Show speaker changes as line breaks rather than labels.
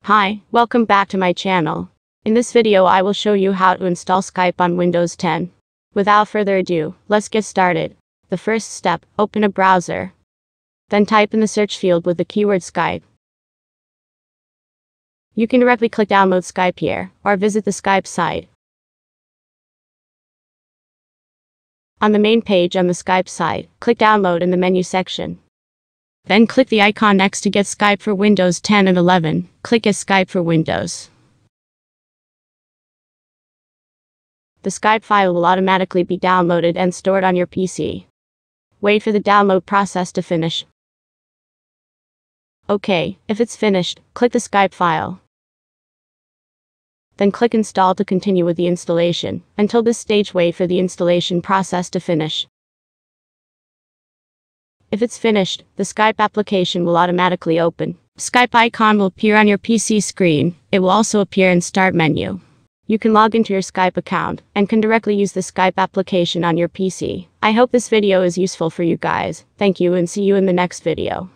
Hi, welcome back to my channel. In this video I will show you how to install Skype on Windows 10. Without further ado, let's get started. The first step, open a browser. Then type in the search field with the keyword Skype. You can directly click download Skype here, or visit the Skype site. On the main page on the Skype site, click download in the menu section. Then click the icon next to get Skype for Windows 10 and 11. Click Get Skype for Windows. The Skype file will automatically be downloaded and stored on your PC. Wait for the download process to finish. OK, if it's finished, click the Skype file. Then click Install to continue with the installation. Until this stage, wait for the installation process to finish. If it's finished, the Skype application will automatically open. Skype icon will appear on your PC screen. It will also appear in Start menu. You can log into your Skype account and can directly use the Skype application on your PC. I hope this video is useful for you guys. Thank you and see you in the next video.